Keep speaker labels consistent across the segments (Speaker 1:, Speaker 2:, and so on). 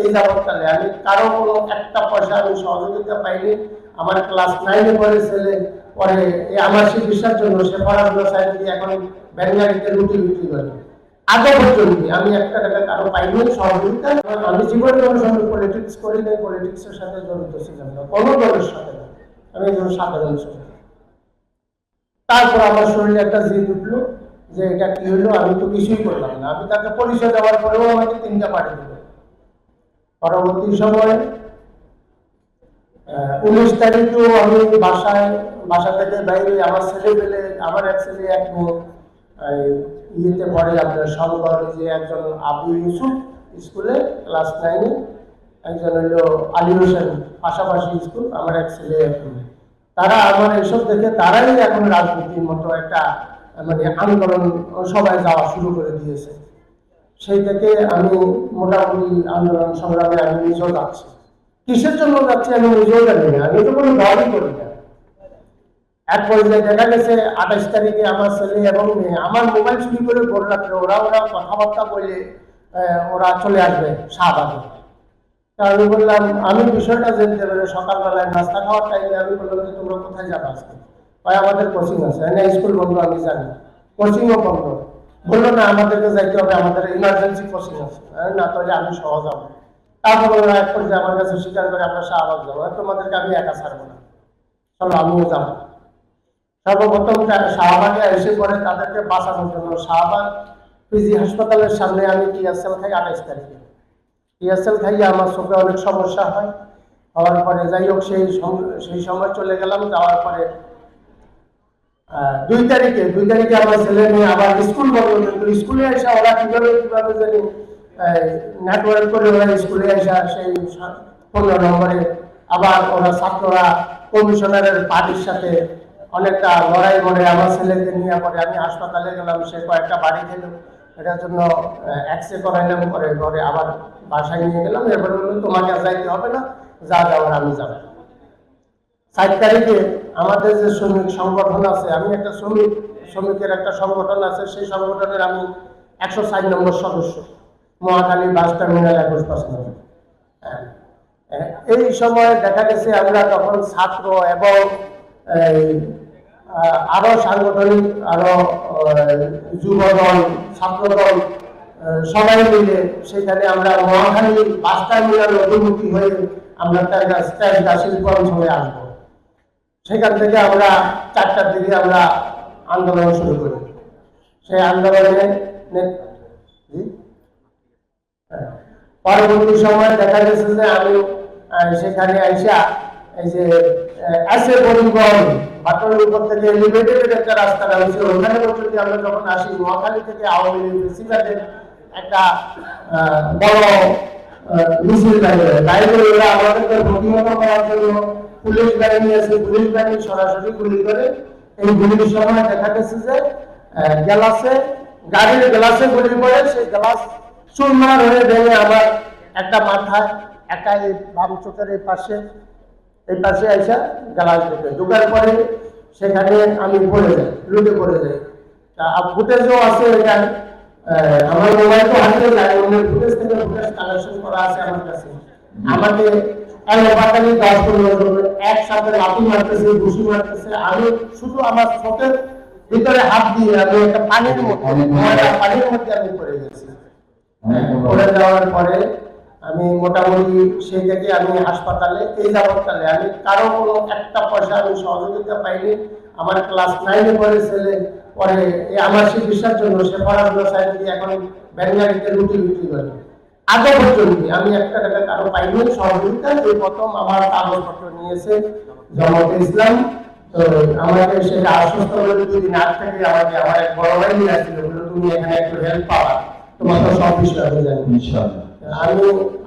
Speaker 1: এই যাবৎকালে আমি কারো কোনো একটা পয়সা আমি সহযোগিতা পাইনি। আমার ক্লাস 9-এ পড়ে ছেলে পরে আমার চিকিৎসার জন্য সে পড়াশোনা সাইড দিয়ে এখন ব্যাঙ্গালিতে রুটি বিক্রি করে। আগে পর্যন্ত আমি একটা টাকা কারো পাইনি সহযোগিতা। আমি জীবনে কোনো সময় পলিটিক্স করি নাই, পলিটিক্সের সাথে জড়িত ছিলাম না, কোনো দলের সাথে না, আমি একজন সাধারণ ছিলাম। তারপর আমার শরীরে একটা জিদ উঠলো যে এটা কি হলো, আমি তো কিছুই করলাম না। আমি তাকে পরিচয় দেওয়ার পরেও আমাকে 3টা পাঠিয়ে দিল। পরবর্তী সময়ে 19 তারিখেও আমি বাসা থেকে বাইরে আমার ছেলে পেলে, আমার এক ছেলে এক ইয়েতে পড়ে আপনার সংঘর, যে একজন আবু ইউসুফ স্কুলে ক্লাস 9-এ, একজন হইল আলী হোসেন পাশাপাশি স্কুল, আমার এক ছেলে। তারা আমার এসব দেখে তারাই এখন রাজনীতির মতো একটা মানে আন্দোলন সবাই যাওয়া শুরু করে দিয়েছে। সেই থেকে আমি মোটামুটি আন্দোলন সংগ্রামে আমি নিজেও যাচ্ছি। কিসের জন্য যাচ্ছি আমি নিজেও জানি না, আমি তো কোনো দলই করি না। এক পর্যায়ে দেখা গেছে 28 তারিখে আমার ছেলে এবং মেয়ে আমার মোবাইল চুরি করে ভোর রাত্রে ওরা কথাবার্তা বলে ওরা চলে আসবে শাহবাগে। আমি বললাম, আমি বিষয়টা জানতে পারি সকালবেলায় নাস্তা খাওয়ার টাইমে আমি বললাম যে তোমরা কোথায় যাবে আজকে? ভাই আমাদের কোচিং আছে। না স্কুল বন্ধ, আমি জানি, কোচিংও বন্ধ। বললো না আমাদেরকে যাইতে হবে, আমাদের ইমার্জেন্সি কোচিং আছে। না তাহলে আমি সহ যাবো। তারপর ওরা এক পর্যায়ে আমার কাছে স্বীকার করে আমরা শাহবাগ যাবো, তোমাদেরকে আমি একা ছাড়বো না, চলো আমিও যাবো। সর্বপ্রথম শাহবাগে এসে পরে তাদেরকে বাঁচানোর জন্য শাহবাগ পিজি হাসপাতালের সামনে আমি টিএসএল খাই 28 তারিখে। টিএসএল খাইয়ে আমার চোখে অনেক সমস্যা হয়, হওয়ার পরে যাই হোক সেই সময় চলে গেলাম। যাওয়ার পরে 2 তারিখে আমার ছেলে মেয়ে আবার স্কুল বন্ধ, কিন্তু স্কুলে এসে ওরা কিভাবে জানি নেটওয়ার্ক করে ওরা স্কুলে এসে সেই 15 নম্বরে আবার ওরা ছাত্ররা কমিশনারের পার্টির সাথে অনেকটা লড়াই করে আমার ছেলেকে নিয়ে পরে আমি হাসপাতালে গেলাম। সে কয়েকটা বাড়ি খেলো, এটার জন্য এক্সরে করাইলাম, করে ঘরে আবার বাসায় নিয়ে গেলাম। এরপরে বললো তোমাকে যাইতে হবে না, যা যাওয়ার আমি যাবো। 7 তারিখে আমাদের যে শ্রমিক সংগঠন আছে, আমি একটা শ্রমিকের একটা সংগঠন আছে, সেই সংগঠনের আমি 104 নম্বর সদস্য, মহাখালী বাস টার্মিনাল 21 এই সময় দেখা গেছে আমরা তখন ছাত্র এবং আরো সাংগঠনিক আরো যুবদল ছাত্রদল সবাই মিলে সেখানে আমরা মহাখালী বাস টার্মিনাল অভিমুখী হয়ে আমরা শিল্পগঞ্জ হয়ে আসবো। সেখান থেকে আমরা 4টার দিকে আমরা আন্দোলন শুরু করি। সেই আন্দোলনে পরবর্তী সময় দেখা গেছে যে আমি সেখানে আইসা এই যে এসে পরিবহন ভাটরের উপর থেকে এলিভেটেড একটা রাস্তা রয়েছে, ওখানে পর্যন্ত আমরা যখন আসি মহাখালী থেকে আওয়ামী লীগ প্রেসিডেন্টের একটা বড় মিছিল বাইরে ওরা আমাদেরকে প্রতিহত করার জন্য পুলিশ বাহিনী আছে, পুলিশ বাহিনী সরাসরি গুলি করে। এই গুলির সময় দেখা গেছে যে গাড়ির গ্লাসে গুলি পড়ে, সেই গ্লাস চুরমার হয়ে ভেঙে আমার একটা মাথায়, একটা এই বাম চোখের এই পাশে আইসা গ্লাস ঢোকার পরে সেখানে আমি লুটে পড়ে যাই। ফুটেজও আছে, এটা আমার মোবাইল তো হারিয়ে যায়, অন্যের ফুটেজ থেকে ফুটেজ কালেকশন করা আছে আমার কাছে। আমাকে 10-15 জন একসাথে লাঠি মারতেছে, ঘুষি মারতেছে। আমি শুধু আমার চোখের ভিতরে হাত দিয়ে আমি একটা পানির মধ্যে আমি পড়ে গেছি। পড়ে যাওয়ার পরে আমি মোটামুটি সেই থেকে আমি হাসপাতালে এই যাবৎকালে আমি কারো কোনো একটা পয়সা আমি সহযোগিতা পাইনি। আমার ক্লাস 9-এ পড়ে ছেলে পরে আমার চিকিৎসার জন্য সে পড়াশোনা সাইড দিয়ে এখন ব্যাঙ্গালিতে রুটি বিক্রি করে। আগে পর্যন্ত আমি একটা টাকা কারো পাইনি সহযোগিতা। এই প্রথম আমার কাগজপত্র নিয়েছে জামাতে ইসলাম। তো আমাকে সেটা আশ্বস্ত করে 2 দিন আগ থেকে আমাকে আমার এক বড় ভাই নিয়ে আসছিল, বললো তুমি এখানে একটু হেল্প পাবা, তোমার তো সব বিষয় হয়ে যাবে ইনশাআল্লাহ। আমি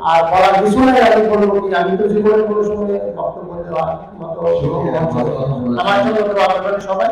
Speaker 1: আর বলার কিছু নাই, আমি বলবো কি আমি তো জীবনে কোনো সময় বক্তব্য দেওয়ার মতো আমার জন্য সবাই